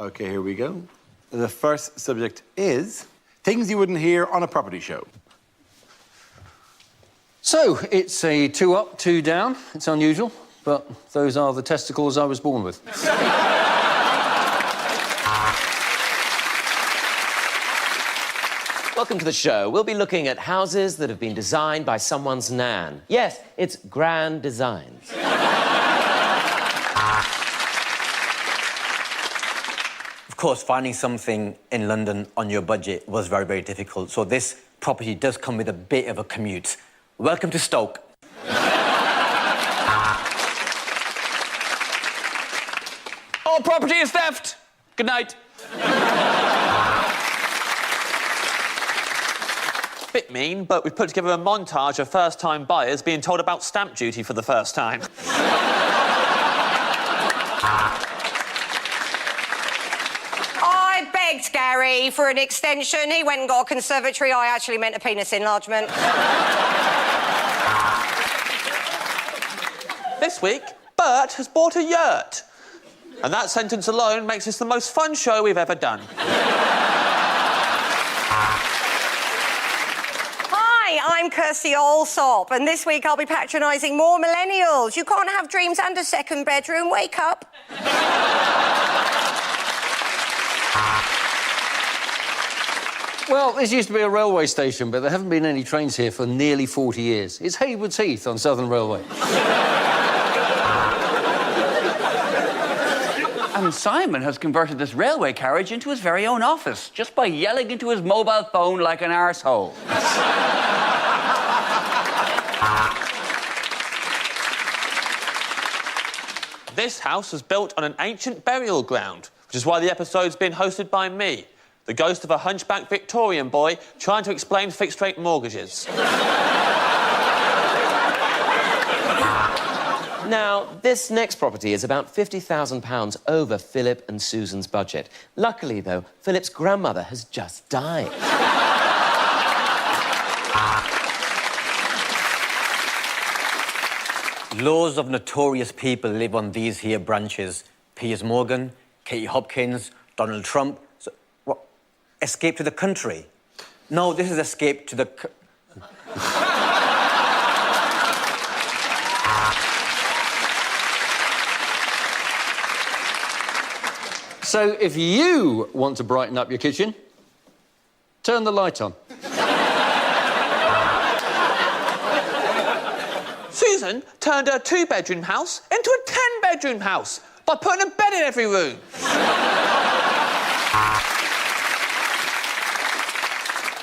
OK, here we go. The first subject is things you wouldn't hear on a property show. So, it's a 2 up, 2 down. It's unusual, but those are the testicles I was born with. Welcome to the show. We'll be looking at houses that have been designed by someone's nan. Yes, it's grand designs. Of course, finding something in London on your budget was very, very difficult. So this property does come with a bit of a commute. Welcome to Stoke. All property is theft. Good night. Bit mean, but we've put together a montage of first-time buyers being told about stamp duty for the first time. I begged Gary for an extension. He went and got a conservatory. I actually meant a penis enlargement. This week, Bert has bought a yurt. And that sentence alone makes this the most fun show we've ever done. Hi, I'm Kirsty Allsop, and this week I'll be patronising more millennials. You can't have dreams and a second bedroom. Wake up. Well, this used to be a railway station, but there haven't been any trains here for nearly 40 years. It's Haywards Heath on Southern Railway. And Simon has converted this railway carriage into his very own office, just by yelling into his mobile phone like an arsehole. This house was built on an ancient burial ground, which is why the episode's been hosted by me, the ghost of a hunchback Victorian boy trying to explain fixed-rate mortgages. Now, this next property is about £50,000 over Philip and Susan's budget. Luckily, though, Philip's grandmother has just died. Loads of notorious people live on these here branches. Piers Morgan, Katie Hopkins, Donald Trump. So, what? Escape to the country? No, this is escape to the... So, if you want to brighten up your kitchen, turn the light on. Susan turned her 2-bedroom house into a 10-bedroom house by putting a bed in every room.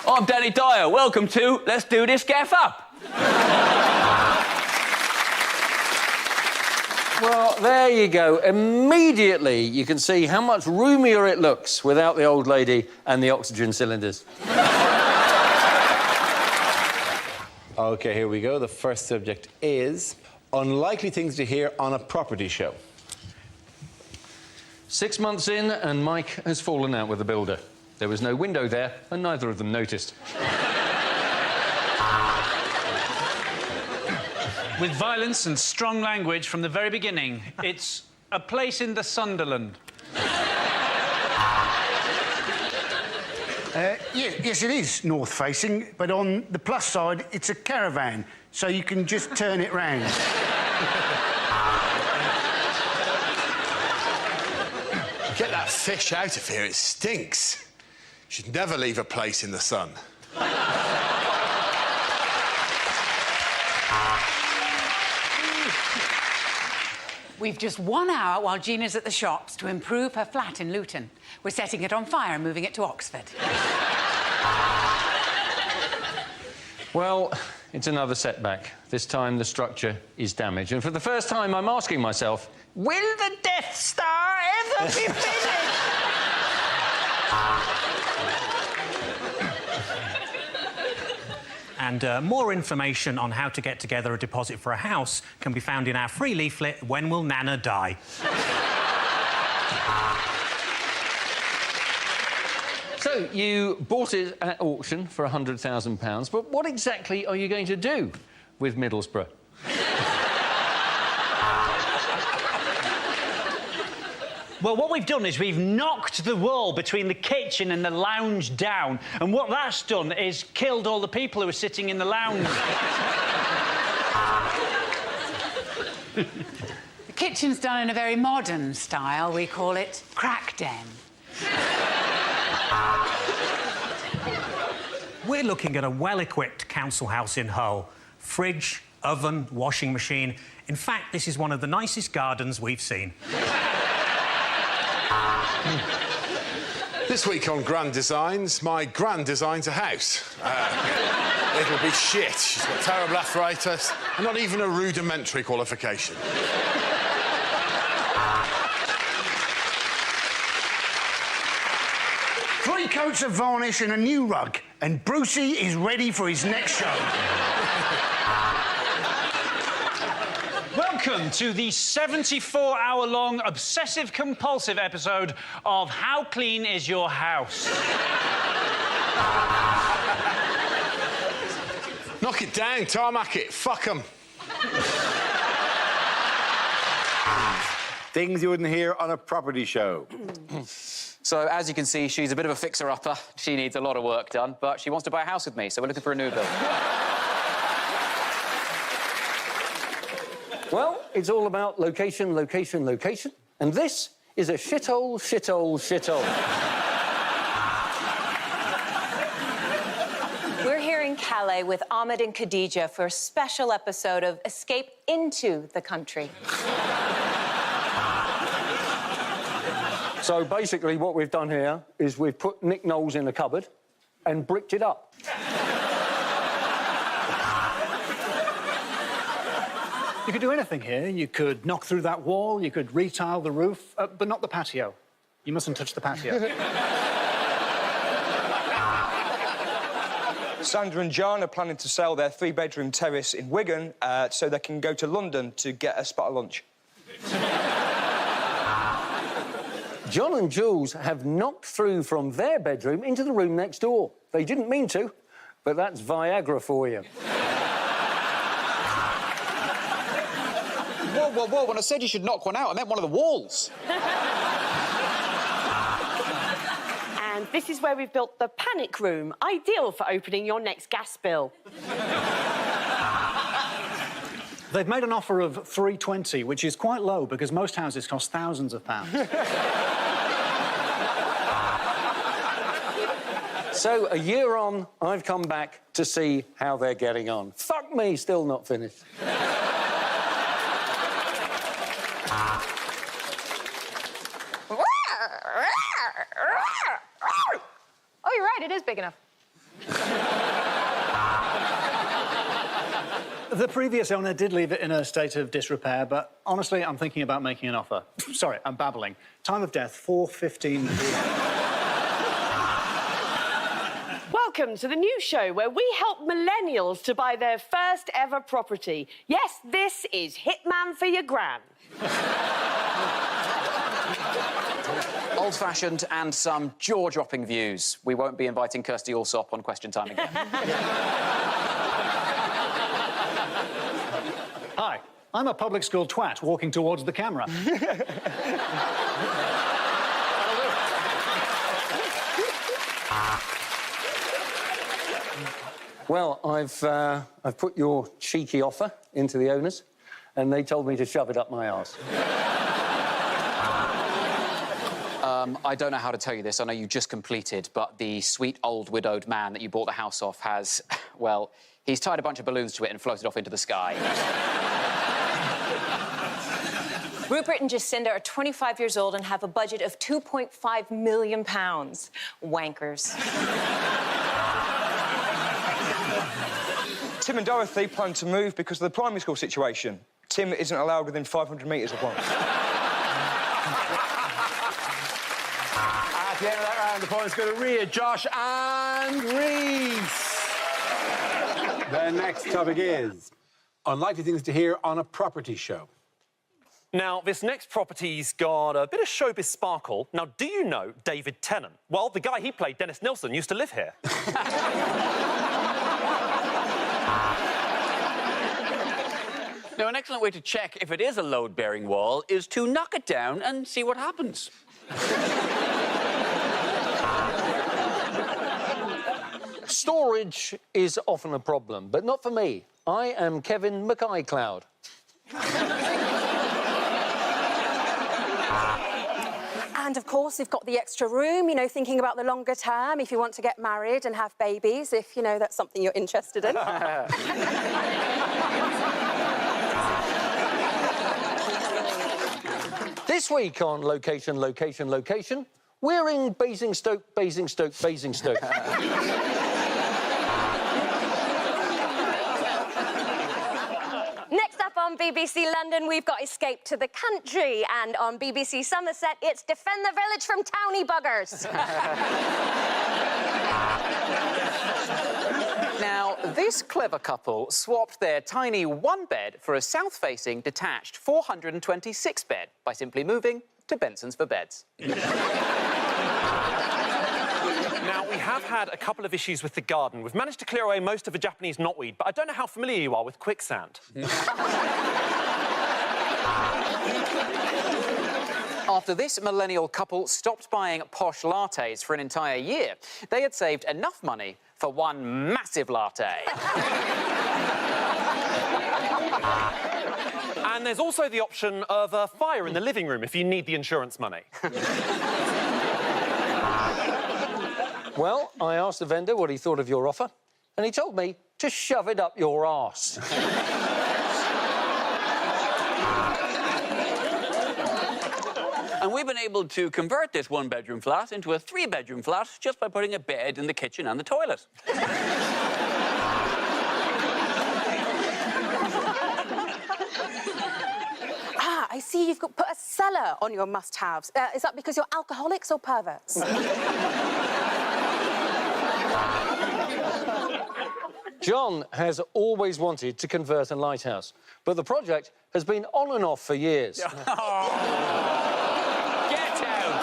I'm Danny Dyer. Welcome to Let's Do This Gaff Up. Well, there you go. Immediately, you can see how much roomier it looks without the old lady and the oxygen cylinders. OK, here we go. The first subject is unlikely things to hear on a property show. 6 months in, and Mike has fallen out with the builder. There was no window there, and neither of them noticed. With violence and strong language from the very beginning, it's a place in the Sunderland. Yes, it is north-facing, but on the plus side, it's a caravan, so you can just turn it round. Get that fish out of here, it stinks. You should never leave a place in the sun. We've just 1 hour while Gina's at the shops to improve her flat in Luton. We're setting it on fire and moving it to Oxford. Well, it's another setback. This time, the structure is damaged. And for the first time, I'm asking myself, will the Death Star ever be finished? And more information on how to get together a deposit for a house can be found in our free leaflet, When Will Nana Die? So, you bought it at auction for £100,000, but what exactly are you going to do with Middlesbrough? Well, what we've done is we've knocked the wall between the kitchen and the lounge down, and what that's done is killed all the people who were sitting in the lounge. The kitchen's done in a very modern style. We call it crack den. We're looking at a well-equipped council house in Hull. Fridge, oven, washing machine. In fact, this is one of the nicest gardens we've seen. This week on Grand Designs, my gran designs a house. It'll be shit. She's got terrible arthritis and not even a rudimentary qualification. 3 coats of varnish and a new rug, and Brucey is ready for his next show. Welcome to the 74-hour-long obsessive-compulsive episode of How Clean Is Your House? Knock it down, tarmac it, fuck 'em. Things you wouldn't hear on a property show. So, as you can see, she's a bit of a fixer-upper. She needs a lot of work done, but she wants to buy a house with me, so we're looking for a new build. Well, it's all about location, location, location. And this is a shithole, shithole, shithole. We're here in Calais with Ahmed and Khadija for a special episode of Escape into the Country. So basically what we've done here is we've put Nick Knowles in a cupboard and bricked it up. You could do anything here. You could knock through that wall, you could retile the roof, but not the patio. You mustn't touch the patio. Sandra and John are planning to sell their 3-bedroom terrace in Wigan so they can go to London to get a spot of lunch. John and Jules have knocked through from their bedroom into the room next door. They didn't mean to, but that's Viagra for you. Whoa, whoa, whoa, when I said you should knock one out, I meant one of the walls. And this is where we've built the panic room, ideal for opening your next gas bill. They've made an offer of $320, which is quite low because most houses cost thousands of pounds. So, a year on, I've come back to see how they're getting on. Fuck me, still not finished. Oh, you're right, it is big enough. The previous owner did leave it in a state of disrepair, but honestly, I'm thinking about making an offer. Sorry, I'm babbling. Time of death, 4:15 p.m. Welcome to the new show where we help millennials to buy their first ever property. Yes, this is Hitman for your gran. Old-fashioned and some jaw-dropping views. We won't be inviting Kirsty Allsop on Question Time again. Hi, I'm a public school twat walking towards the camera. Well, I've put your cheeky offer into the owners, and they told me to shove it up my arse. I don't know how to tell you this. I know you just completed, but the sweet old widowed man that you bought the house off has, well, he's tied a bunch of balloons to it and floated off into the sky. Rupert and Jacinda are 25 years old and have a budget of £2.5 million. Wankers. Tim and Dorothy plan to move because of the primary school situation. Tim isn't allowed within 500 metres of one. At the end of that round, the points go to Rhea, Josh and Reese. The next topic is unlikely things to hear on a property show. Now, this next property's got a bit of showbiz sparkle. Now, do you know David Tennant? Well, the guy he played, Dennis Nilsson, used to live here. Now, an excellent way to check if it is a load-bearing wall is to knock it down and see what happens. Storage is often a problem, but not for me. I am Kevin McICloud. And of course, you've got the extra room, you know, thinking about the longer term, if you want to get married and have babies, if, you know, that's something you're interested in. This week on Location, Location, Location, we're in Basingstoke, Basingstoke, Basingstoke. Next up on BBC London, we've got Escape to the Country. And on BBC Somerset, it's Defend the Village from Towny Buggers. Now, this clever couple swapped their tiny one-bed for a south-facing, detached 426-bed by simply moving to Benson's for Beds. Now, we have had a couple of issues with the garden. We've managed to clear away most of the Japanese knotweed, but I don't know how familiar you are with quicksand. After this millennial couple stopped buying posh lattes for an entire year, they had saved enough money for one massive latte. And there's also the option of a fire in the living room if you need the insurance money. Well, I asked the vendor what he thought of your offer, and he told me to shove it up your arse. And we've been able to convert this one-bedroom flat into a three-bedroom flat just by putting a bed in the kitchen and the toilet. I see you've put a cellar on your must-haves. Is that because you're alcoholics or perverts? John has always wanted to convert a lighthouse, but the project has been on and off for years. Get out! Get out!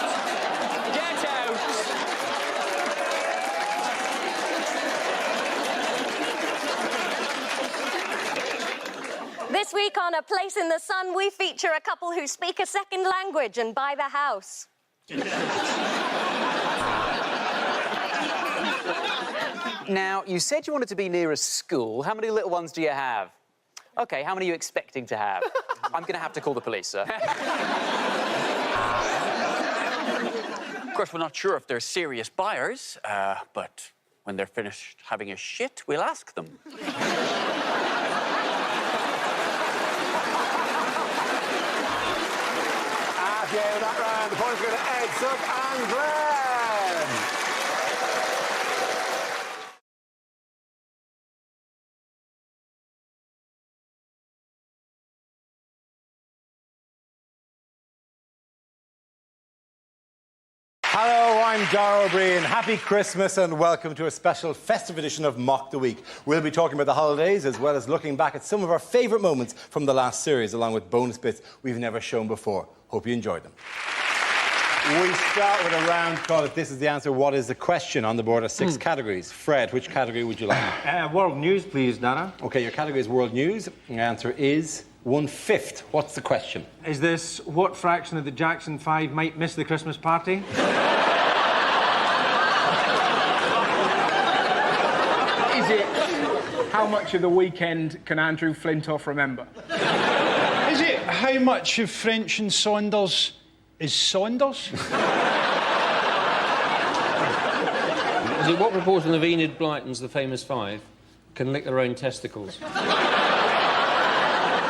This week on A Place in the Sun, we feature a couple who speak a second language and buy the house. Now, you said you wanted to be near a school. How many little ones do you have? OK, how many are you expecting to have? I'm going to have to call the police, sir. Of course, we're not sure if they're serious buyers, but when they're finished having a shit, we'll ask them. At the end of that round, the points go to Ed, Sub and Glenn. Hello, I'm Dara O'Brien. Happy Christmas and welcome to a special festive edition of Mock the Week. We'll be talking about the holidays as well as looking back at some of our favourite moments from the last series, along with bonus bits we've never shown before. Hope you enjoyed them. We start with a round called If This Is the Answer, What Is the Question? On the board are 6 categories. Fred, which category would you like? World News, please, Dara. OK, your category is World News. The answer is 1/5. What's the question? Is this what fraction of the Jackson 5 might miss the Christmas party? Is it how much of the weekend can Andrew Flintoff remember? Is it how much of French and Saunders is Saunders? Is it what proportion of Enid Blyton's The Famous Five can lick their own testicles?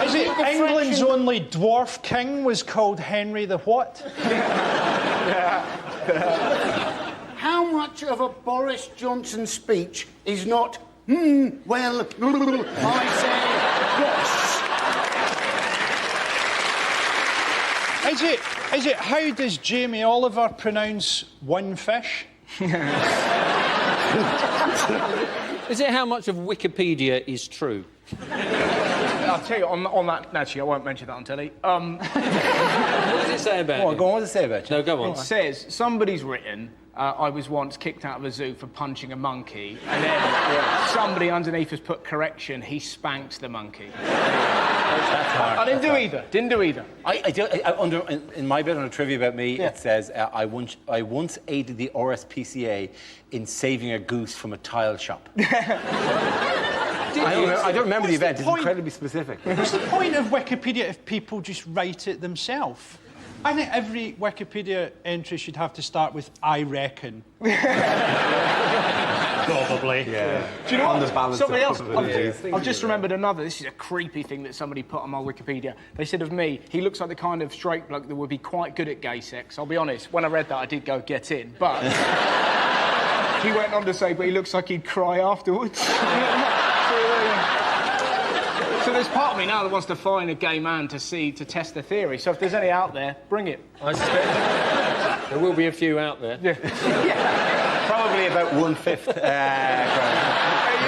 Is it England's only dwarf king was called Henry the what? How much of a Boris Johnson speech is not, well, I say, Is it how does Jamie Oliver pronounce one fish? Is it how much of Wikipedia is true? I'll tell you, on that... Actually, I won't mention that on telly. What does it say about you? Go on, what does it say about you? No, go on. It says, somebody's written, I was once kicked out of a zoo for punching a monkey, and then somebody underneath has put correction, he spanked the monkey. That's hard. I didn't do either. Didn't do either. In my bit on a trivia about me, it says I once aided the RSPCA in saving a goose from a tile shop. I don't remember the event. It's incredibly specific. What's the point of Wikipedia if people just write it themselves? I think every Wikipedia entry should have to start with "I reckon." Probably. Yeah. Do you know On what? the balance Somebody of else. I've just remembered another. This is a creepy thing that somebody put on my Wikipedia. They said of me, he looks like the kind of straight bloke that would be quite good at gay sex. I'll be honest, when I read that, I did go get in. But he went on to say, but he looks like he'd cry afterwards. So there's part of me now that wants to find a gay man to test the theory. So if there's any out there, bring it. I suspect there will be a few out there. Yeah. Probably about 1/5. There you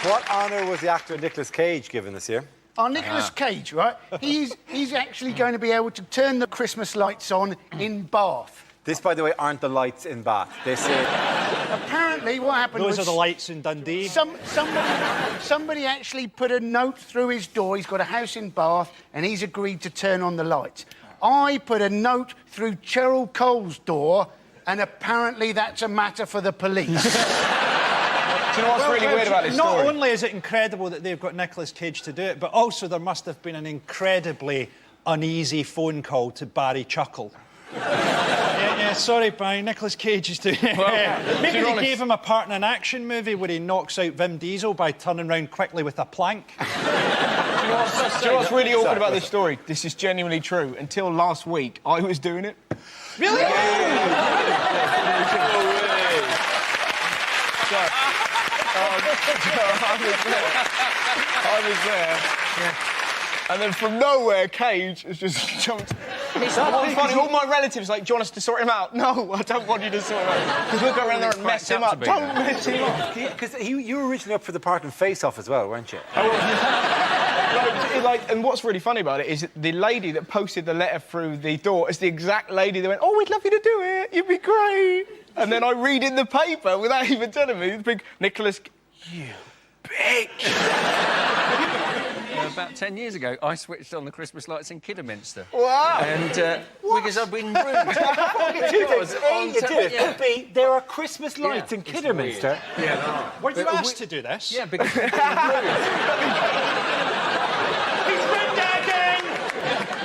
go. What honour was the actor Nicolas Cage given this year? Oh, Nicolas Cage, right? He's actually going to be able to turn the Christmas lights on in Bath. This, by the way, aren't the lights in Bath. This is... Apparently, what happened was... Those are the lights in Dundee. Somebody actually put a note through his door. He's got a house in Bath, and he's agreed to turn on the lights. I put a note through Cheryl Cole's door, and apparently that's a matter for the police. Do you know what's really weird about this story? Not only is it incredible that they've got Nicolas Cage to do it, but also there must have been an incredibly uneasy phone call to Barry Chuckle. Yeah, sorry, Barry, Nicolas Cage is doing it. Well, maybe they gave him a part in an action movie where he knocks out Vin Diesel by turning round quickly with a plank. Do you know what's really awkward about this story? This is genuinely true. Until last week, I was doing it. Really? I was there. Yeah. And then from nowhere, Cage has just jumped. It's funny. All my relatives like, do you want us to sort him out? No, I don't want you to sort him out. Because we'll go around there and mess him up. Don't mess him up. Because you were originally up for the part in Face Off as well, weren't you? And what's really funny about it is the lady that posted the letter through the door is the exact lady that went, oh, we'd love you to do it. You'd be great. And then I read in the paper without even telling me, the big Nicholas... You bitch. About 10 years ago, I switched on the Christmas lights in Kidderminster. Wow! And because I've been rude. There are Christmas lights in Kidderminster. Yeah. Were you asked to do this? Yeah, because I've been rude. He's been there again!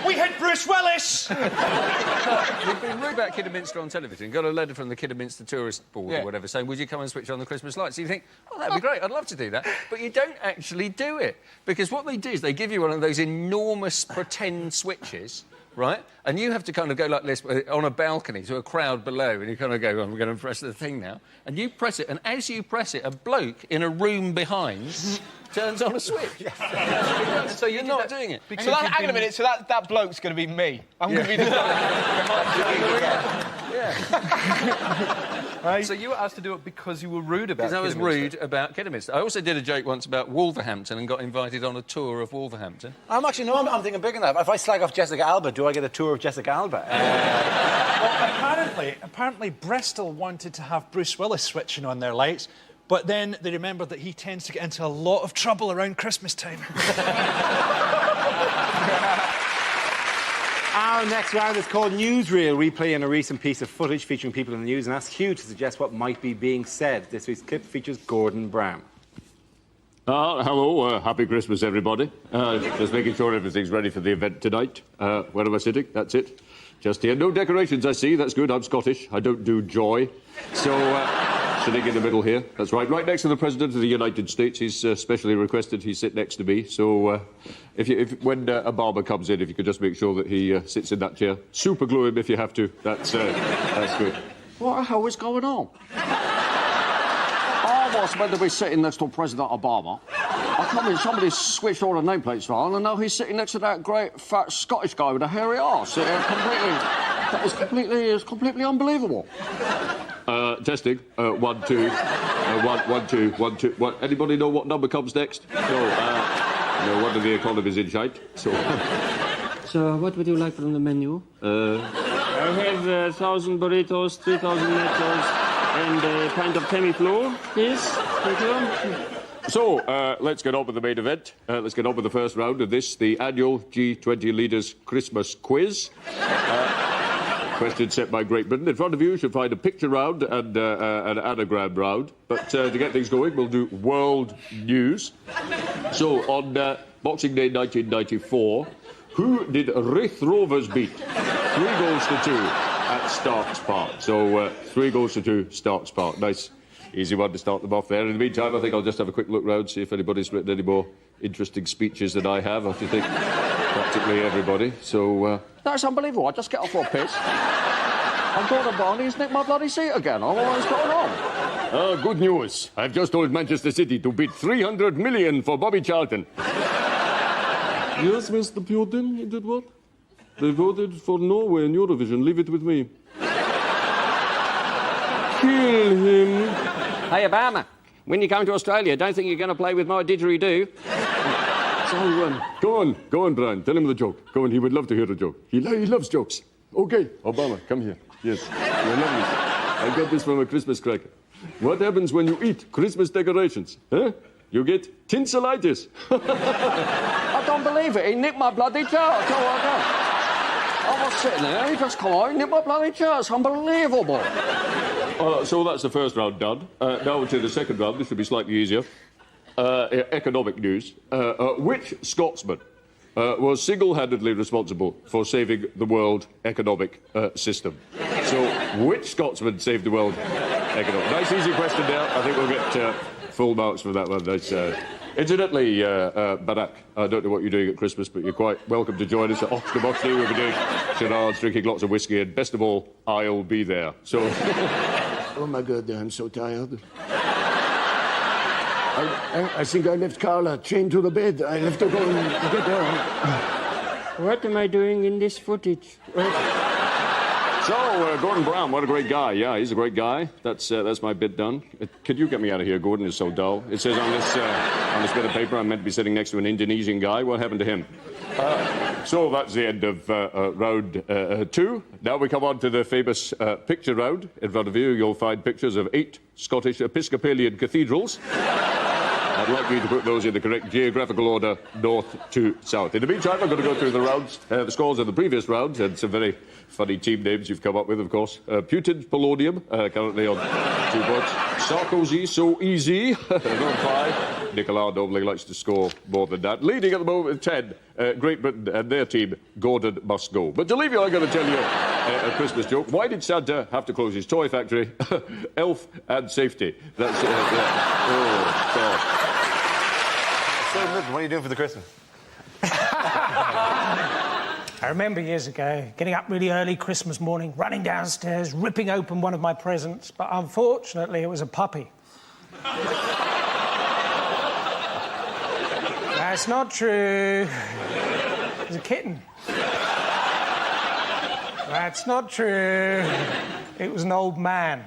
We hit Bruce Willis! We've been rude about Kidderminster on television. Got a letter from the Kidderminster Tourist Board or whatever saying, would you come and switch on the Christmas lights? So you think, oh, that'd be great, I'd love to do that. But you don't actually do it. Because what they do is they give you one of those enormous pretend switches, right? And you have to kind of go like this on a balcony to a crowd below, and you kind of go, I'm going to press the thing now. And you press it, and as you press it, a bloke in a room behind turns on a switch. So you're not doing it. So hang on a minute, so that bloke's going to be me. I'm going to be the Yeah. So you were asked to do it because you were rude about Because I was Kidderminster. rude about Kidderminster. I also did a joke once about Wolverhampton and got invited on a tour of Wolverhampton. I'm thinking bigger than that. If I slag off Jessica Alba, do I get a tour of Jessica Alba? Well, apparently Bristol wanted to have Bruce Willis switching on their lights, but then they remembered that he tends to get into a lot of trouble around Christmas time. Our next round is called Newsreel, replaying a recent piece of footage featuring people in the news and ask Hugh to suggest what might be being said. This week's clip features Gordon Brown. Hello, happy Christmas, everybody. Just making sure everything's ready for the event tonight. Where am I sitting? That's it. Just here. No decorations, I see. That's good. I'm Scottish. I don't do joy. So, sitting in the middle here. That's right. Right next to the President of the United States. He's specially requested he sit next to me. So, when a barber comes in, if you could just make sure that he sits in that chair. Super glue him if you have to. That's good. What the hell is going on? I was meant to be sitting next to President Obama. I come in, somebody switched all the nameplates on, and now he's sitting next to that great, fat Scottish guy with a hairy arse. It's completely unbelievable. Testing. 1, 2. 1, 2, 1, 2. What? Anybody know what number comes next? No, one of the economies in shite. So. So, what would you like from the menu? I have 1,000 burritos, 3,000 nachos, and a pint of Tamiflu, please. Thank you. So, let's get on with the main event. Let's get on with the first round of this, the annual G20 Leaders Christmas Quiz. Question set by Great Britain. In front of you, you should find a picture round and an anagram round. But to get things going, we'll do world news. So, on Boxing Day 1994, who did Raith Rovers beat? 3 goals to 2 at Starks Park. So, 3 goals to 2, Starks Park. Nice, easy one to start them off there. In the meantime, I think I'll just have a quick look round, see if anybody's written any more interesting speeches than I have. I think practically everybody. So, That's unbelievable. I just get off a piss. I've got a body, he's nicked my bloody seat again. I don't know what's going on. Good news. I've just told Manchester City to bid 300 million for Bobby Charlton. Yes, Mr. Putin, he did what? They voted for Norway in Eurovision. Leave it with me. Kill him. Hey, Obama, when you come to Australia, don't think you're going to play with my didgeridoo. So, go on, Brian. Tell him the joke. Go on, he would love to hear a joke. He loves jokes. Okay, Obama, come here. Yes, you're lovely. I got this from a Christmas cracker. What happens when you eat Christmas decorations? Huh? You get tinselitis. I don't believe it. He nicked my bloody chair. I was sitting there, he just come on, he nicked my bloody chair. It's unbelievable. So that's the first round done. Now to the second round. This should be slightly easier. Economic news. Which Scotsman was single-handedly responsible for saving the world economic system? So, which Scotsman saved the world economic? Nice, easy question there. I think we'll get full marks for that one. Nice. Incidentally, Barack, I don't know what you're doing at Christmas, but you're quite welcome to join us at Oxford Boxley. We'll be doing charades, drinking lots of whiskey, and best of all, I'll be there. So. Oh, my God, I'm so tired. I think I left Carla chained to the bed. I have to go and get her. What am I doing in this footage? So, Gordon Brown, what a great guy. Yeah, he's a great guy. That's my bit done. Could you get me out of here, Gordon? It's so dull. It says on this bit of paper I'm meant to be sitting next to an Indonesian guy. What happened to him? So that's the end of round 2. Now we come on to the famous picture round. In front of you, you'll find pictures of 8 Scottish Episcopalian cathedrals. I'd like you to put those in the correct geographical order, north to south. In the meantime, I'm going to go through the rounds, the scores of the previous rounds, and some very funny team names you've come up with, of course. Putin's Polonium, currently on 2 points. Sarkozy, so easy, on 5. Nicolas normally likes to score more than that. Leading at the moment with 10, Great Britain and their team, Gordon must go. But to leave you, I'm going to tell you a Christmas joke. Why did Santa have to close his toy factory? Elf and safety. That's it. Oh, God. So, what are you doing for the Christmas? I remember years ago getting up really early Christmas morning, running downstairs, ripping open one of my presents, but unfortunately it was a puppy. That's not true. It was a kitten. That's not true. It was an old man.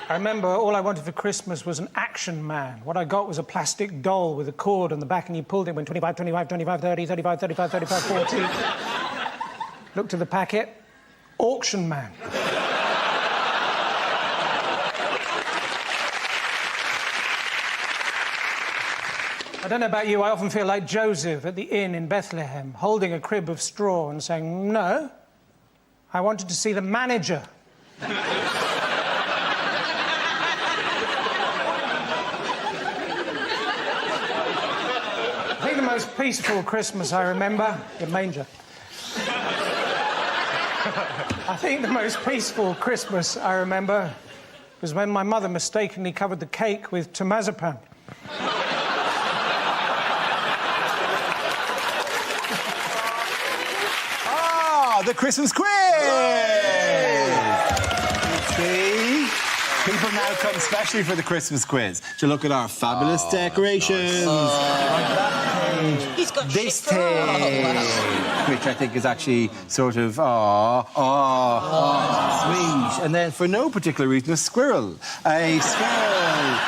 I remember all I wanted for Christmas was an action man. What I got was a plastic doll with a cord on the back, and you pulled it when 25, 25, 25, 30, 35, 35, 35, 40. Looked at the packet. Auction man. I don't know about you, I often feel like Joseph at the inn in Bethlehem, holding a crib of straw and saying, no, I wanted to see the manager. I think the most peaceful Christmas I remember... Your manger. I think the most peaceful Christmas I remember was when my mother mistakenly covered the cake with tomazepam. The Christmas quiz! See? People now come specially for the Christmas quiz to look at our fabulous decorations. He's got this thing. which I think is actually sort of, sweet. And then, for no particular reason, a squirrel. A squirrel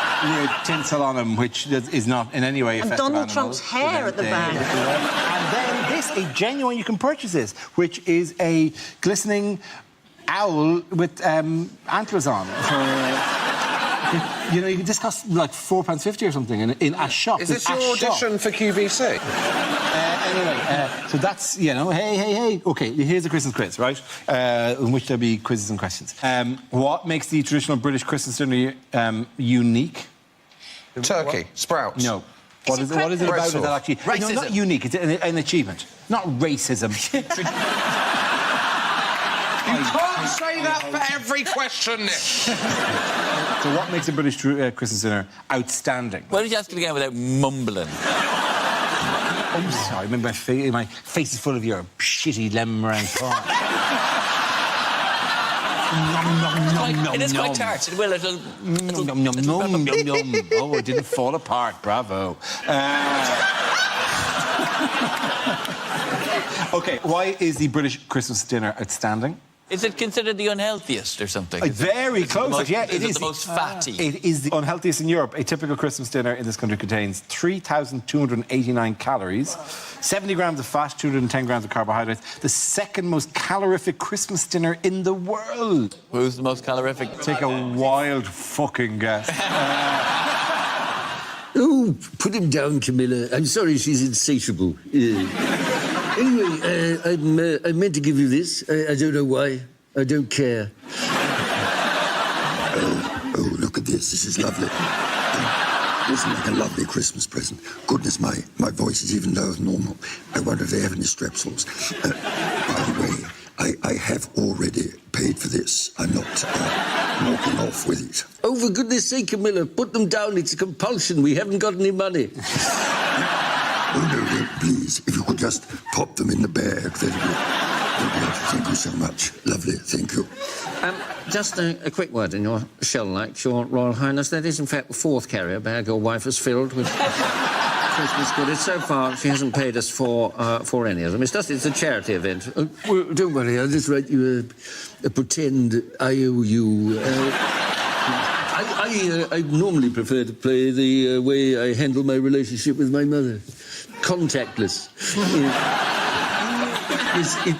with tinsel on him, which is not in any way a festive Donald animal. Trump's hair at the back. And then this, a genuine, you can purchase this, which is a glistening owl with antlers on. You know, this costs like £4.50 or something in a shop. Is this your audition for QVC? Anyway, so that's, you know, hey. OK, here's a Christmas quiz, right? In which there'll be quizzes and questions. What makes the traditional British Christmas dinner unique? Turkey. What? Sprouts. No. What is it about it that actually... Racism. No, not unique. It's an achievement. Not racism. You can't say that for every question, Nick. So what makes a British Christmas dinner outstanding? Why did you ask it again without mumbling? I'm sorry, my face is full of your shitty lemon meringue pie. It is quite tart. It will. It'll... Oh, it didn't fall apart. Bravo. OK, why is the British Christmas dinner outstanding? Is it considered the unhealthiest or something? Very close. Yeah, it is the most fatty. It is the unhealthiest in Europe. A typical Christmas dinner in this country contains 3,289 calories, 70 grams of fat, 210 grams of carbohydrates. The second most calorific Christmas dinner in the world. Who's the most calorific? Take a wild fucking guess. Oh, put him down, Camilla. I'm sorry she's insatiable. Anyway, I meant to give you this. I don't know why. I don't care. Oh, look at this. This is lovely. This is like a lovely Christmas present. Goodness, my voice is even lower than normal. I wonder if they have any strepsils. By the way, I have already paid for this. I'm not walking off with it. Oh, for goodness sake, Camilla, put them down. It's a compulsion. We haven't got any money. Oh, no, please, if you could just pop them in the bag, that'd be thank you so much. Lovely, thank you. Just a quick word in your shell-like, Your Royal Highness. That is, in fact, the fourth carrier bag your wife has filled with Christmas goodies. So far, she hasn't paid us for any of them. It's a charity event. Well, don't worry, I'll just write you a pretend IOU. I normally prefer to play the way I handle my relationship with my mother. Contactless.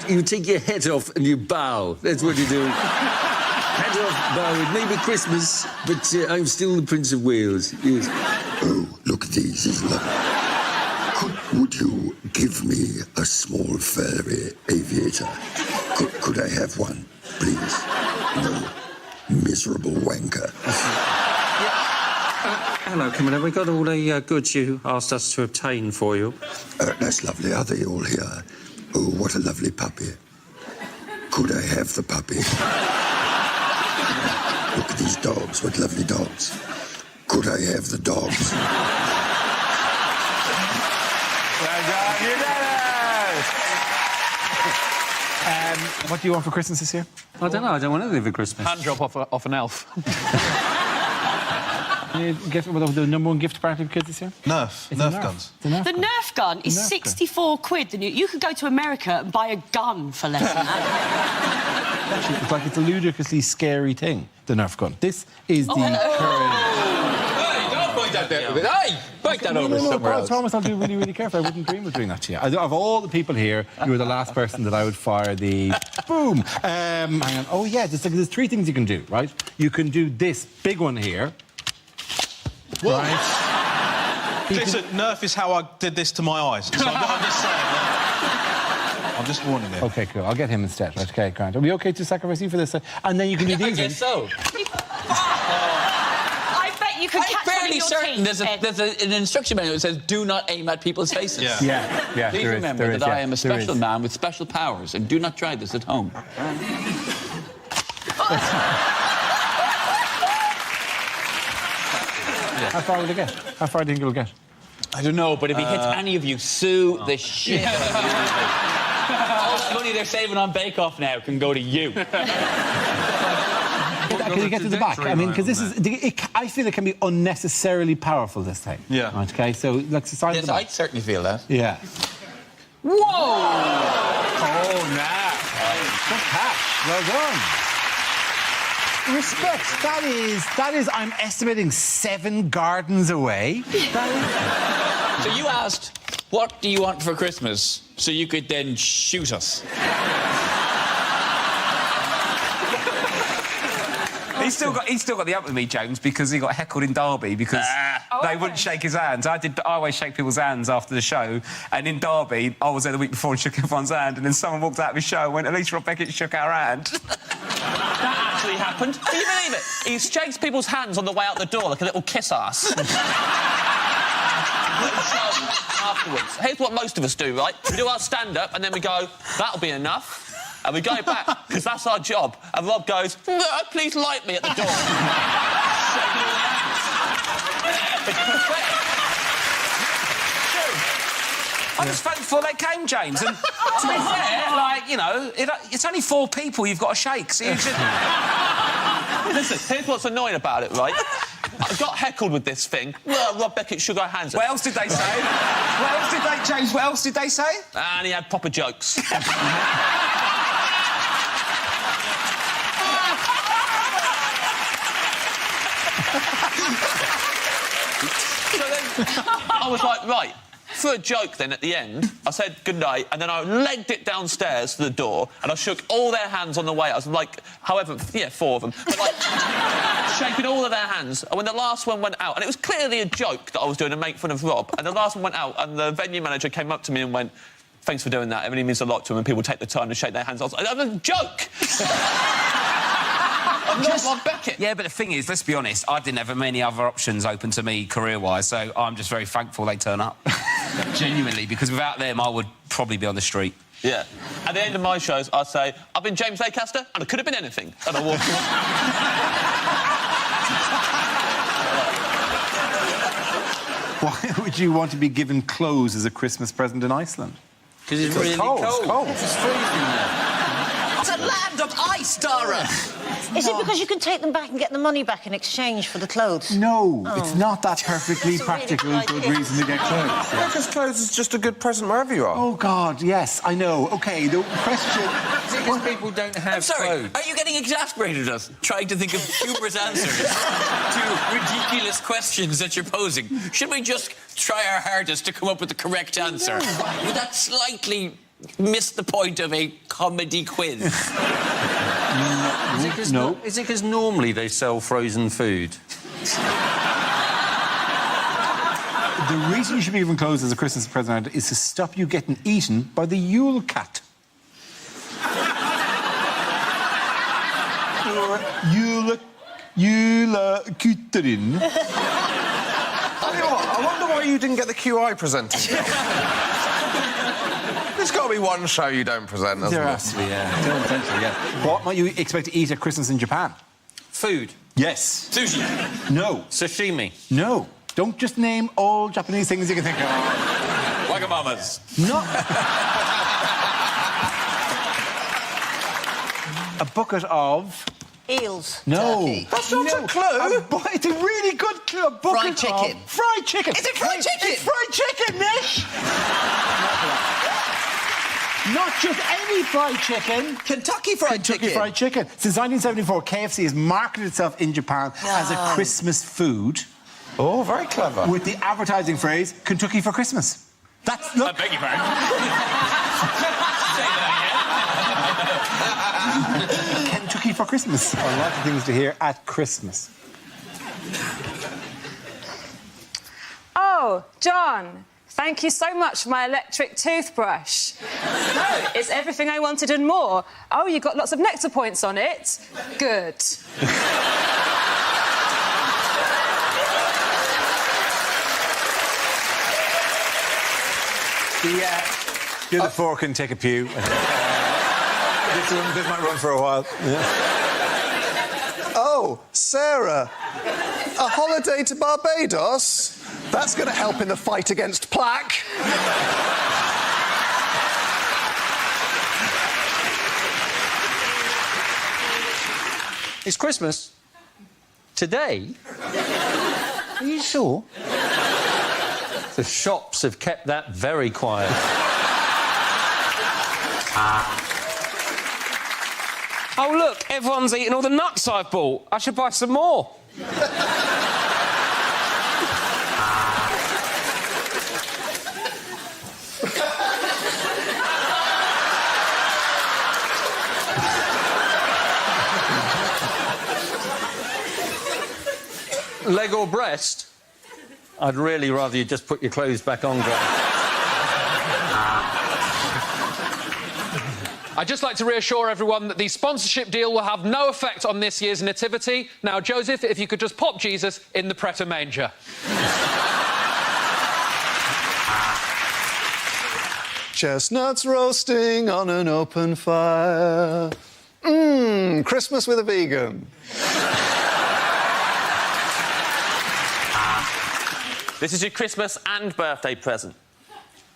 You take your hat off and you bow. That's what you do. Hat off, bow. It may be Christmas, but I'm still the Prince of Wales. Yes. Oh, look at these. This is lovely. Would you give me a small furry aviator? Could I have one, please? No. Miserable wanker. Hello, Camilla. We got all the goods you asked us to obtain for you. That's lovely. Are they all here? Oh, what a lovely puppy. Could I have the puppy? Look at these dogs. What lovely dogs. Could I have the dogs? Well done, you did it! What do you want for Christmas this year? I don't know. I don't want anything for Christmas. Hand drop off an elf. The number one gift apparently for kids this year? Nerf guns. The Nerf gun is 64 quid. You could go to America and buy a gun for less than that. Actually, it's like it's a ludicrously scary thing, the Nerf gun. This is the current... Hey, don't point that there. Hey, point that over somewhere else. I promise I'll do really, really careful. I wouldn't dream of doing that to you. Of all the people here, you were the last person that I would fire the... Boom! Hang on. Oh, yeah, there's three things you can do, right? You can do this big one here. What? Right. Listen, Nerf is how I did this to my eyes. So I'm just saying. I'm just warning you. OK, cool. I'll get him instead. Right, OK, Grant. Are we OK to sacrifice you for this? And then you can do these. I guess so. I bet you could catch one of your certain teeth. there's an instruction manual that says do not aim at people's faces. Yeah. Please remember that I am a special man with special powers and do not try this at home. How far will it get? How far do you think it'll get? I don't know, but if he hits any of you, sue the shit out of you. All the money they're saving on Bake Off now can go to you. Can you get to the back? I mean, because this is... I feel it can be unnecessarily powerful, this thing. Yeah. OK, so let's decide Yes, the back. I certainly feel that. Yeah. Whoa! Well done. Respect. That is, I'm estimating 7 gardens away. So you asked, what do you want for Christmas? So you could then shoot us. He's still got the up with me, James, because he got heckled in Derby because they wouldn't shake his hands. I always shake people's hands after the show, and in Derby, I was there the week before and shook everyone's hand, and then someone walked out of his show and went, at least Rob Beckett shook our hand. That actually happened. Can you believe it? He shakes people's hands on the way out the door like a little kiss ass. Afterwards. Here's what most of us do, right? We do our stand-up, and then we go, that'll be enough. And we go back, because that's our job. And Rob goes, no, please light me at the door. Shaking all the hands. It's pathetic. I just felt before they came, James, and to be fair, like, you know, it's only 4 people you've got to shake, so you should... Listen, here's what's annoying about it, right? I got heckled with this thing. Well, Rob Beckett shook our hands. What else did they say? What else did they, James, what else did they say? And he had proper jokes. So then I was like, right, for a joke then at the end, I said good night, and then I legged it downstairs to the door, and I shook all their hands on the way. I was like, however, yeah, 4 of them, but like, shaking all of their hands. And when the last one went out, and it was clearly a joke that I was doing to make fun of Rob, and the last one went out, and the venue manager came up to me and went, thanks for doing that, it really means a lot to him, and people take the time to shake their hands. I was like, that was a joke! I'm not Rob Beckett. Yeah, but the thing is, let's be honest, I didn't have many other options open to me career-wise, so I'm just very thankful they turn up. Genuinely, because without them, I would probably be on the street. Yeah. At the end of my shows, I say, I've been James Acaster, and I could have been anything. And I walk Why would you want to be given clothes as a Christmas present in Iceland? Because it's really cold. It's freezing there. It's a land of ice, Dara! Is it because you can take them back and get the money back in exchange for the clothes? No, it's not that perfectly practical good reason to get clothes. Yeah, because clothes is just a good present wherever you are. Oh, God, yes, I know. OK, the question... Is it because people don't have I'm sorry, clothes? are you getting exasperated with us, trying to think of humorous answers to ridiculous questions that you're posing? Should we just try our hardest to come up with the correct answer? Would that slightly miss the point of a comedy quiz? No. Is it because normally they sell frozen food? The reason you should be given clothes as a Christmas present is to stop you getting eaten by the Yule cat. Yule Kuterin. Tell you what, I wonder why you didn't get the QI presenting job. There's got to be one show you don't present, hasn't There has to be, yeah. What might you expect to eat at Christmas in Japan? Food. Yes. Sushi. No. Sashimi. No. Don't just name all Japanese things you can think of. Wagamamas. No. A bucket of... Eels. No. Turkey. That's not a clue. It's a really good clue. A bucket Fried chicken. Of fried chicken. Is it fried chicken? It's fried chicken, Nish. Not just any fried chicken. Kentucky Fried Chicken. Fried chicken. Since 1974, KFC has marketed itself in Japan as a Christmas food. Oh, very clever. With the advertising phrase, Kentucky for Christmas. That's... Look. I beg your pardon. Kentucky for Christmas. A lot of things to hear at Christmas. Oh, John, thank you so much for my electric toothbrush. No, it's everything I wanted and more. Oh, you got lots of nectar points on it. Good. Do the fork and take a pew. This might run for a while. Yeah. Oh, Sarah. A holiday to Barbados? That's going to help in the fight against plaque. It's Christmas. Today? Are you sure? The shops have kept that very quiet. Oh, look, everyone's eating all the nuts I've bought. I should buy some more. Leg or breast? I'd really rather you just put your clothes back on, Graham. I'd just like to reassure everyone that the sponsorship deal will have no effect on this year's nativity. Now, Joseph, if you could just pop Jesus in the Pret manger. Chestnuts roasting on an open fire. Christmas with a vegan. This is your Christmas and birthday present.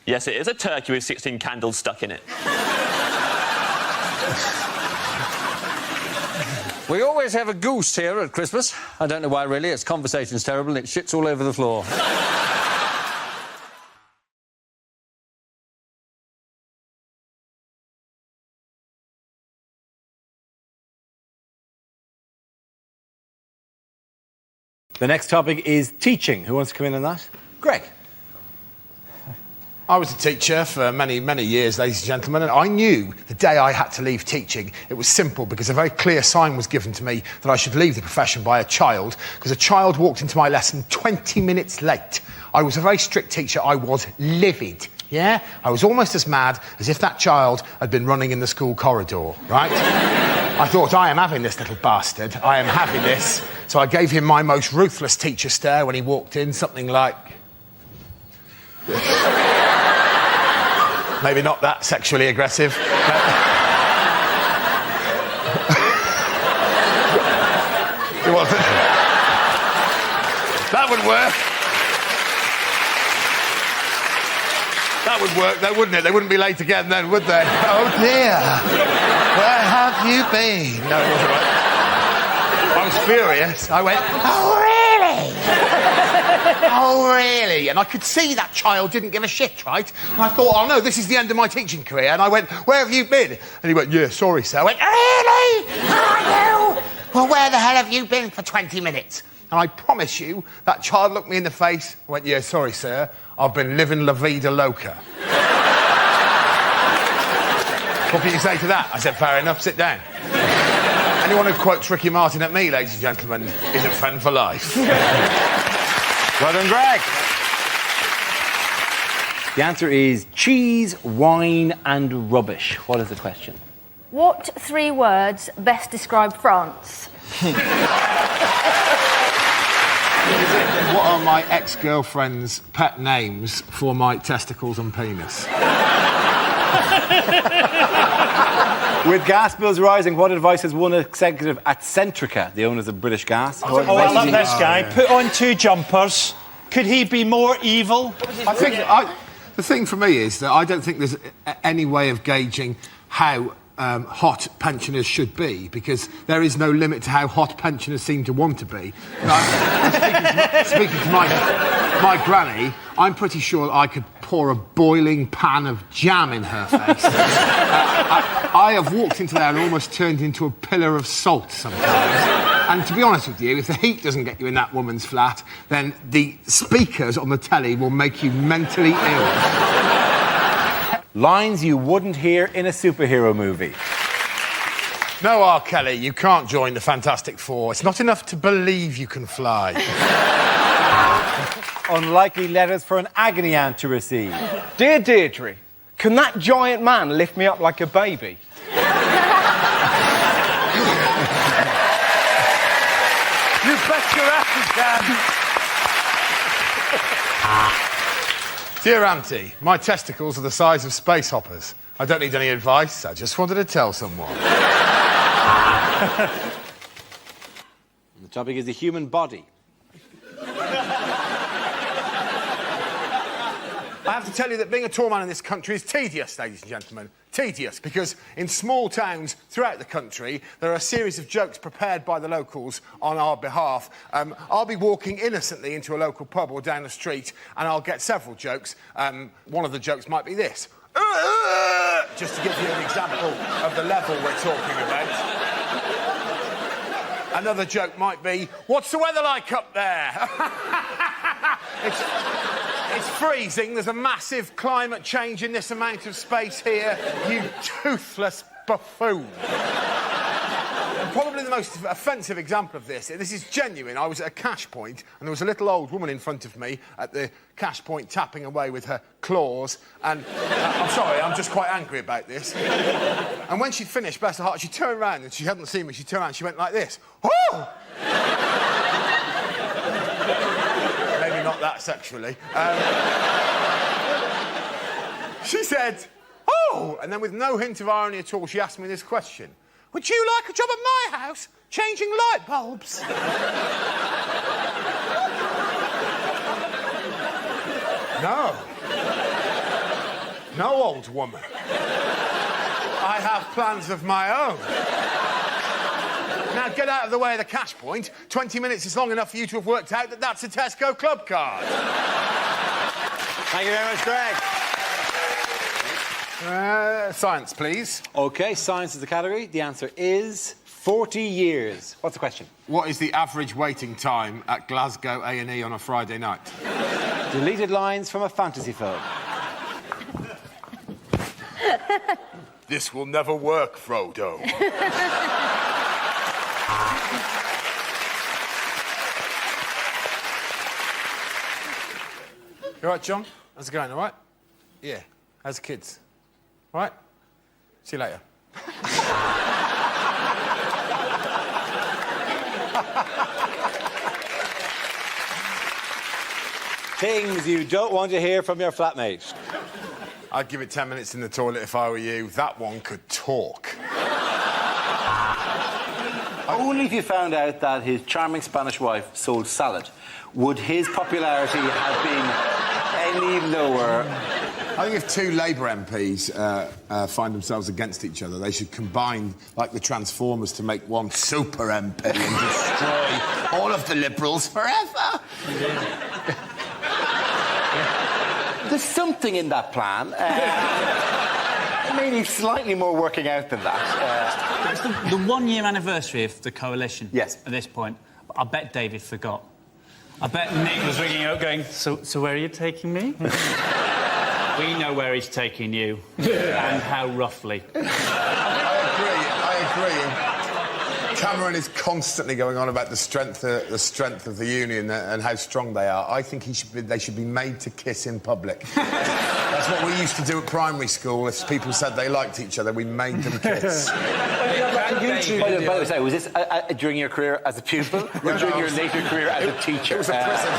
Yes, it is a turkey with 16 candles stuck in it. We always have a goose here at Christmas. I don't know why, really. Its conversation's terrible and it shits all over the floor. The next topic is teaching. Who wants to come in on that? Greg. I was a teacher for many, many years, ladies and gentlemen, and I knew the day I had to leave teaching, it was simple because a very clear sign was given to me that I should leave the profession by a child, because a child walked into my lesson 20 minutes late. I was a very strict teacher. I was livid, yeah? I was almost as mad as if that child had been running in the school corridor, right? I thought, I am having this little bastard. I am having this. So I gave him my most ruthless teacher stare when he walked in, something like... Maybe not that sexually aggressive. That would work. That would work, though, wouldn't it? They wouldn't be late again then, would they? Oh, dear. Where have you been? No, it wasn't right. I was furious. I went, oh, really? Oh, really? And I could see that child didn't give a shit, right? And I thought, oh, no, this is the end of my teaching career. And I went, where have you been? And he went, yeah, sorry, sir. I went, really? Are you? Well, where the hell have you been for 20 minutes? And I promise you, that child looked me in the face and went, yeah, sorry, sir. I've been living La Vida Loca. What can you say to that? I said, fair enough, sit down. Anyone who quotes Ricky Martin at me, ladies and gentlemen, is a friend for life. Well done, Greg. The answer is cheese, wine and rubbish. What is the question? What 3 words best describe France? What are my ex-girlfriend's pet names for my testicles and penis? With gas bills rising, what advice has one executive at Centrica, the owners of British Gas? Oh, I love this guy. Put on 2 jumpers. Could he be more evil? I think the thing for me is that I don't think there's any way of gauging how hot pensioners should be, because there is no limit to how hot pensioners seem to want to be. Speaking to my granny, I'm pretty sure I could pour a boiling pan of jam in her face. I have walked into there and almost turned into a pillar of salt sometimes. And to be honest with you, if the heat doesn't get you in that woman's flat, then the speakers on the telly will make you mentally ill. Lines you wouldn't hear in a superhero movie. No, R. Kelly, you can't join the Fantastic Four. It's not enough to believe you can fly. Unlikely letters for an agony aunt to receive. Dear Deirdre, can that giant man lift me up like a baby? You bet your ass you can. Dear Auntie, my testicles are the size of space hoppers. I don't need any advice. I just wanted to tell someone. The topic is the human body. I have to tell you that being a tall man in this country is tedious, ladies and gentlemen. Tedious, because in small towns throughout the country, there are a series of jokes prepared by the locals on our behalf. I'll be walking innocently into a local pub or down the street, and I'll get several jokes. One of the jokes might be this. just to give you an example of the level we're talking about. Another joke might be, what's the weather like up there? It's freezing. There's a massive climate change in this amount of space here, you toothless buffoon. And probably the most offensive example of this is genuine. I was at a cash point and there was a little old woman in front of me at the cash point tapping away with her claws and I'm sorry, I'm just quite angry about this. And when she'd finished, bless her heart, she turned around and she hadn't seen me. She turned around and she went like this. Oh! Maybe not that sexually. She said, oh! And then with no hint of irony at all, she asked me this question. Would you like a job at my house, changing light bulbs? No. No, old woman. I have plans of my own. Now, get out of the way of the cash point. 20 minutes is long enough for you to have worked out that that's a Tesco club card. Thank you very much, Greg. Science, please. OK, science is the category. The answer is 40 years. What's the question? What is the average waiting time at Glasgow A&E on a Friday night? Deleted lines from a fantasy film. This will never work, Frodo. You all right, John? How's it going, all right? Yeah. How's the kids? All right? See you later. Things you don't want to hear from your flatmate. I'd give it 10 minutes in the toilet if I were you. That one could talk. Only if you found out that his charming Spanish wife sold salad would his popularity have been any lower. I think if two Labour MPs find themselves against each other, they should combine, like the Transformers, to make one super MP and destroy all of the Liberals forever. There's something in that plan. Maybe slightly more working out than that. It's the 1 year anniversary of the coalition. Yes. At this point, I bet David forgot. I bet Nick was ringing out going, so where are you taking me? We know where he's taking you. And how roughly. I agree. Cameron is constantly going on about the strength of the union and how strong they are. I think they should be made to kiss in public. That's what we used to do at primary school. If people said they liked each other, we made them kiss. By the way, was this during your career as a pupil or during your later career as a teacher? It was a prison.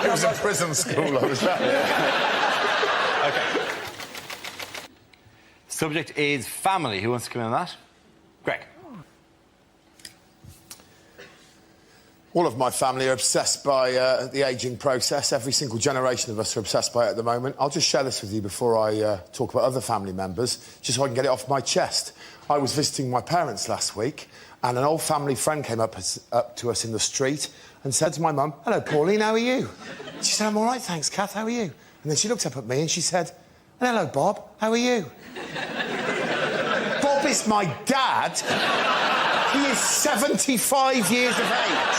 It was a prison school, I was at. OK. Subject is family. Who wants to come in on that? Greg. All of my family are obsessed by the ageing process. Every single generation of us are obsessed by it at the moment. I'll just share this with you before I talk about other family members, just so I can get it off my chest. I was visiting my parents last week, and an old family friend came up to us in the street and said to my mum, "Hello, Pauline, how are you?" She said, "I'm all right, thanks, Kath, how are you?" And then she looked up at me and she said, "Hello, Bob, how are you?" Bob is my dad. He is 75 years of age.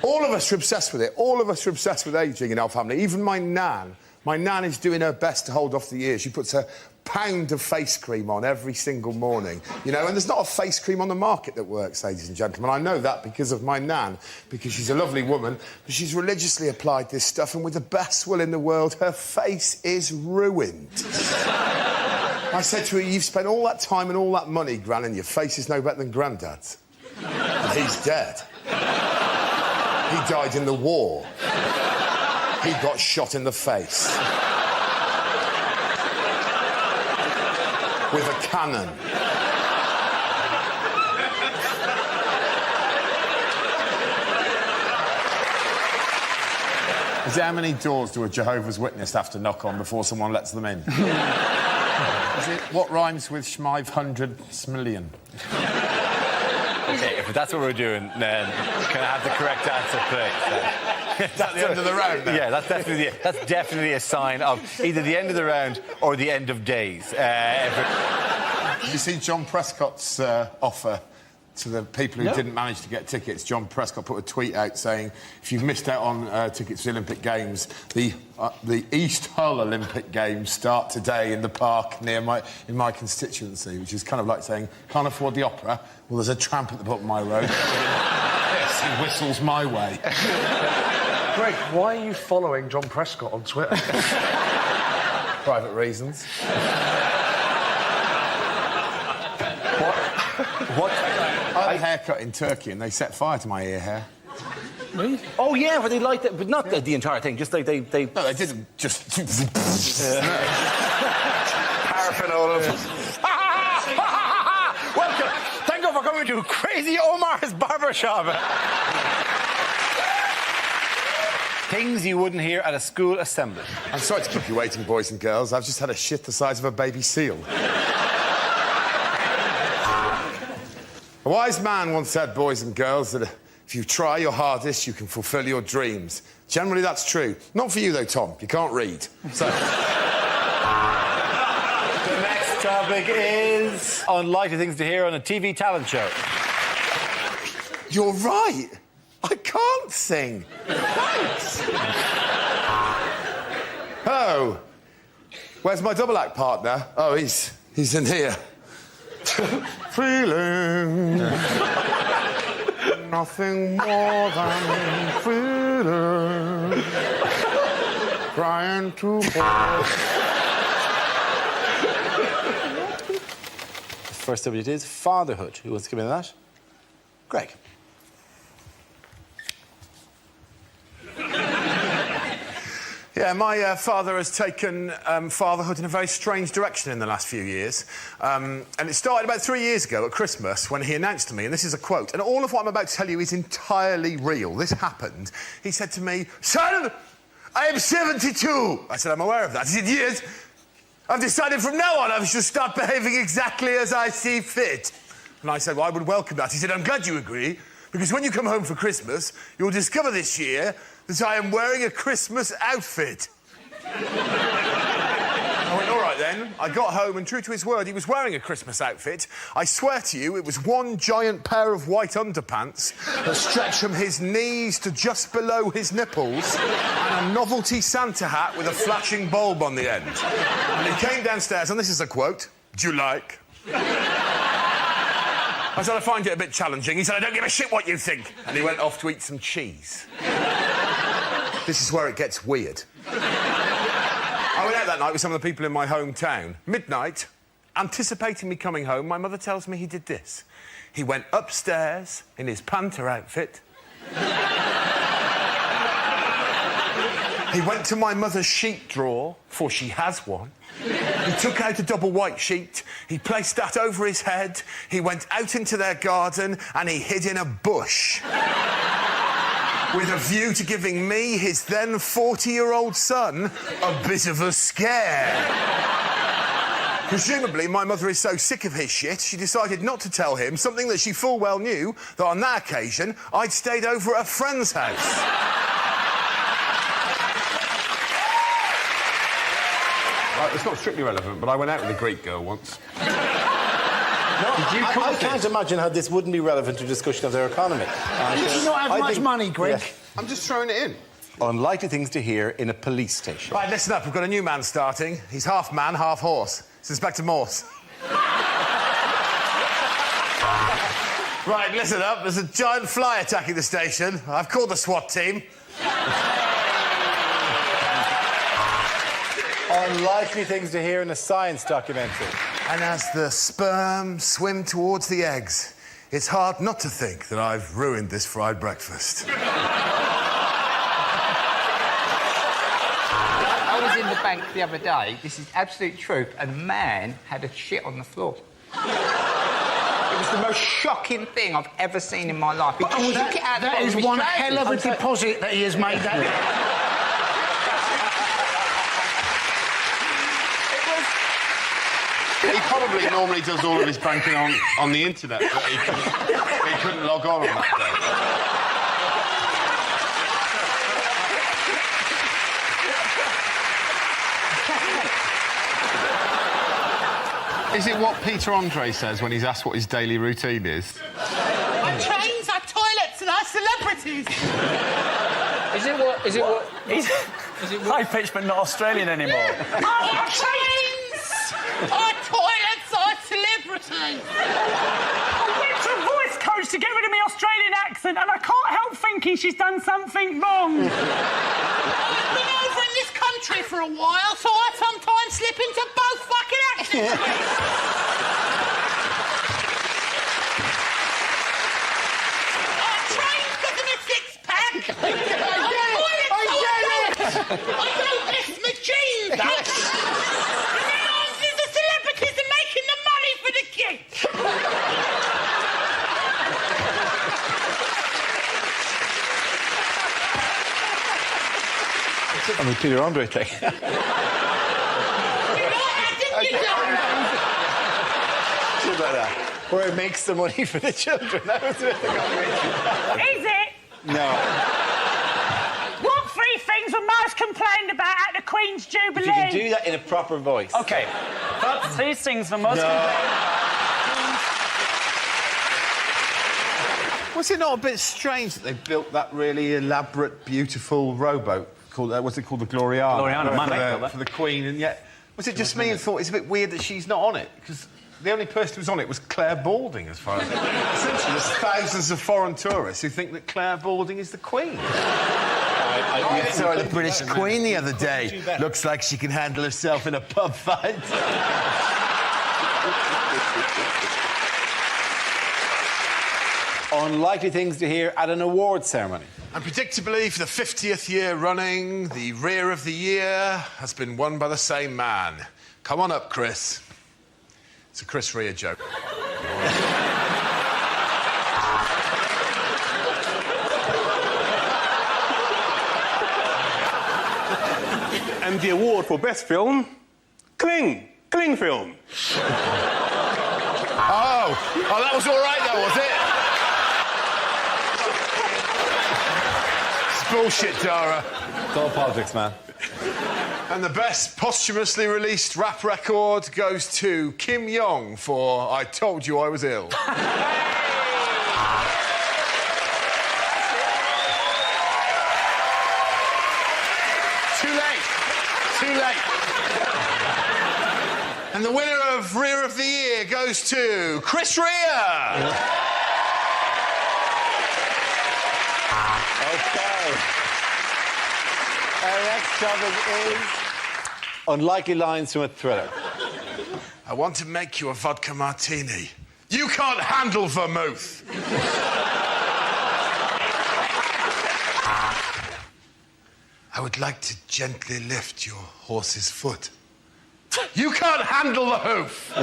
All of us are obsessed with it. All of us are obsessed with ageing in our family. Even my nan. My nan is doing her best to hold off the years. She puts a pound of face cream on every single morning, you know, and there's not a face cream on the market that works, ladies and gentlemen. I know that because of my nan, because she's a lovely woman, but she's religiously applied this stuff, and with the best will in the world, her face is ruined. I said to her, "You've spent all that time and all that money, Gran, and your face is no better than Grandad's." And he's dead. He died in the war. He got shot in the face. With a cannon. Is it how many doors do a Jehovah's Witness have to knock on before someone lets them in? Is it what rhymes with 500 million? OK, if that's what we're doing, then can I have the correct answer, please? That's the end of the round now? Yeah, that's definitely a sign of either the end of the round or the end of days. Did you see John Prescott's offer to the people who didn't manage to get tickets? John Prescott put a tweet out saying, if you've missed out on tickets to the Olympic Games, the East Hull Olympic Games start today in the park in my constituency, which is kind of like saying, can't afford the opera? Well, there's a tramp at the bottom of my road. Yes, he whistles my way. Greg, why are you following John Prescott on Twitter? Private reasons. What? I had a haircut in Turkey and they set fire to my ear hair. Really? Oh, yeah, but they liked it, but not the entire thing, just like they... No, they didn't just... Paraffin all over. Welcome! Thank you for coming to Crazy Omar's Barbershop. Things you wouldn't hear at a school assembly. I'm sorry to keep you waiting, boys and girls. I've just had a shit the size of a baby seal. A wise man once said, boys and girls, that if you try your hardest, you can fulfil your dreams. Generally, that's true. Not for you, though, Tom. You can't read. So... The next topic is unlikely things to hear on a TV talent show. You're right. I can't sing. Thanks. Oh. Where's my double act partner? Oh, he's in here. Feeling nothing more than feeling, trying to fall. The first subject is fatherhood. Who wants to come in on that? Greg. Yeah, my father has taken fatherhood in a very strange direction in the last few years. And it started about 3 years ago at Christmas when he announced to me, and this is a quote, and all of what I'm about to tell you is entirely real. This happened. He said to me, "Son, I am 72. I said, "I'm aware of that." He said, "Yes. I've decided from now on I should start behaving exactly as I see fit." And I said, "Well, I would welcome that." He said, "I'm glad you agree, because when you come home for Christmas, you'll discover this year that I am wearing a Christmas outfit." I went, all right then. I got home and true to his word, he was wearing a Christmas outfit. I swear to you, it was one giant pair of white underpants that stretched from his knees to just below his nipples and a novelty Santa hat with a flashing bulb on the end. And he came downstairs, and this is a quote, "Do you like?" I said, "I find it a bit challenging." He said, "I don't give a shit what you think." And he went off to eat some cheese. This is where it gets weird. I went out that night with some of the people in my hometown. Midnight, anticipating me coming home, my mother tells me he did this. He went upstairs in his Panther outfit. He went to my mother's sheet drawer, for she has one. He took out a double white sheet. He placed that over his head. He went out into their garden and he hid in a bush. With a view to giving me, his then 40-year-old son, a bit of a scare. Presumably, my mother is so sick of his shit, she decided not to tell him something that she full well knew, that on that occasion, I'd stayed over at a friend's house. It's not strictly relevant, but I went out with a Greek girl once. I can't imagine how this wouldn't be relevant to discussion of their economy. Did you not have much money, Greg? Yeah. I'm just throwing it in. Unlikely things to hear in a police station. Right, listen up. We've got a new man starting. He's half man, half horse. It's Inspector Morse. Right, listen up. There's a giant fly attacking the station. I've called the SWAT team. Unlikely things to hear in a science documentary. And as the sperm swim towards the eggs, it's hard not to think that I've ruined this fried breakfast. I was in the bank the other day, this is absolute truth, and a man had a shit on the floor. It was the most shocking thing I've ever seen in my life. That is one hell of a deposit that he has made. That. He probably normally does all of his banking on the internet, but he couldn't log on that day. Is it what Peter Andre says when he's asked what his daily routine is? Our trains, our toilets, and our celebrities. Is it what? Is it what? He's high pitched but not Australian anymore. Our trains, our toilets, our celebrities. I went to a voice coach to get rid of my Australian accent, and I can't help thinking she's done something wrong. I've been over in this country for a while, so I sometimes slip into both fucking accents. Our trains got them a six-pack. I don't miss my jeans. And then answers the celebrities are making the money for the kids. On the Peter Andre thing. Where it makes the money for the children. That was the combination. Is it? No. What three things were most complained about at the Queen's Jubilee? If you can do that in a proper voice. OK. But three things were most Was it not a bit strange that they built that really elaborate, beautiful rowboat called, what's it called, the Gloriana? Gloriana, my mate built that. For the Queen, and yet... Was it just me who thought it's a bit weird that she's not on it? Because the only person who was on it was Claire Balding, as far as... Essentially, there's thousands of foreign tourists who think that Claire Balding is the Queen. I saw the British Queen the other day. Looks like she can handle herself in a pub fight. Unlikely things to hear at an awards ceremony. And predictably, for the 50th year running, the Rear of the Year has been won by the same man. Come on up, Chris. It's a Chris Rea joke. And the award for best film, Kling film. Oh, that was all right, though, was it? Bullshit, Dara. It's all politics, man. And the best posthumously released rap record goes to Kim Jong for I Told You I Was Ill. Too late. Too late. And the winner of Rear of the Year goes to Chris Rea. Our next topic is unlikely lines from a thriller. I want to make you a vodka martini. You can't handle vermouth. I would like to gently lift your horse's foot. You can't handle the hoof.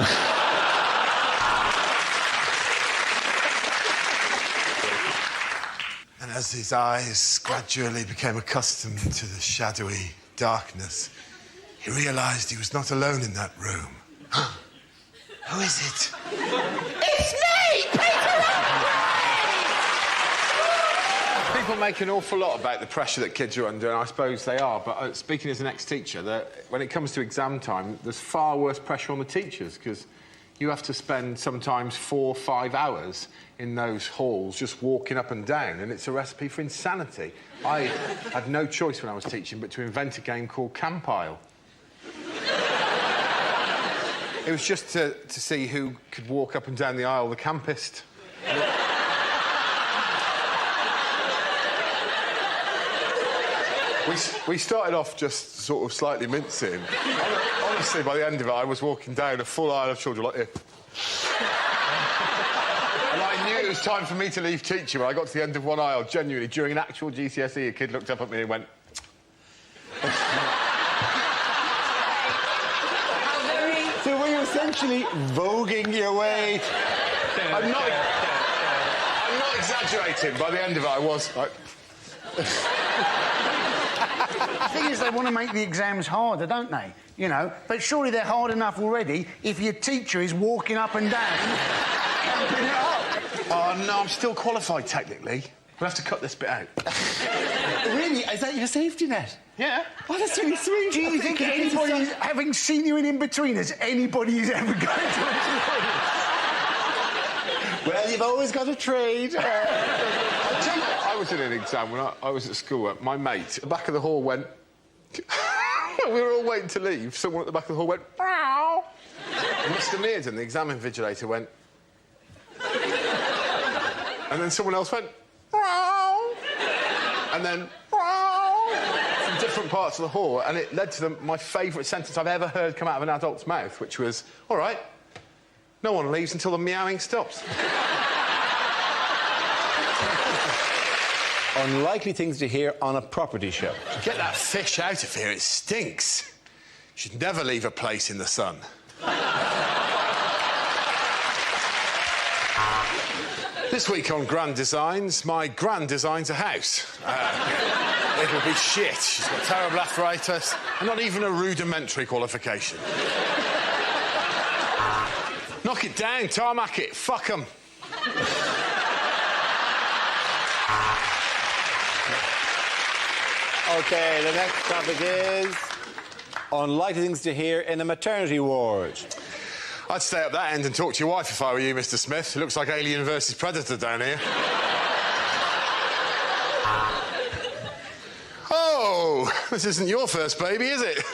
And as his eyes gradually became accustomed to the shadowy darkness, he realised he was not alone in that room. Who is it? It's me, Peter Andre! People make an awful lot about the pressure that kids are under, and I suppose they are, but speaking as an ex-teacher, when it comes to exam time, there's far worse pressure on the teachers, because you have to spend sometimes 4 or 5 hours in those halls just walking up and down, and it's a recipe for insanity. I had no choice when I was teaching but to invent a game called Compile. It was just to see who could walk up and down the aisle the campest. We started off just sort of slightly mincing. Honestly, by the end of it, I was walking down a full aisle of children like this. And I knew it was time for me to leave teaching when I got to the end of one aisle, genuinely. During an actual GCSE, a kid looked up at me and went... So were you essentially voguing your way? I'm not exaggerating. By the end of it, I was like... The thing is, they want to make the exams harder, don't they? You know, but surely they're hard enough already if your teacher is walking up and down, camping it up. Oh, no, I'm still qualified, technically. We'll have to cut this bit out. Really, Is that your safety net? Yeah. Oh, that's really sweet. Do you think anybody, having seen you in betweeners, anybody's ever going to Well, you've always got a trade. I'll tell you what, I was in an exam when I was at school. My mate at the back of the hall went... we were all waiting to leave. Someone at the back of the hall went... Bow. And Mr Mearden, the exam invigilator, went... and then someone else went... Bow. And then... Bow. From different parts of the hall. And it led to my favourite sentence I've ever heard come out of an adult's mouth, which was, all right, no one leaves until the meowing stops. Unlikely things to hear on a property show. Get that fish out of here, it stinks. You should never leave a place in the sun. This week on Grand Designs, my gran designs a house. It'll be shit. She's got terrible arthritis and not even a rudimentary qualification. Knock it down, tarmac it, fuck 'em. OK, the next topic is unlikely things to hear in a maternity ward. I'd stay up that end and talk to your wife if I were you, Mr Smith. It looks like Alien versus Predator down here. Oh, this isn't your first baby, is it?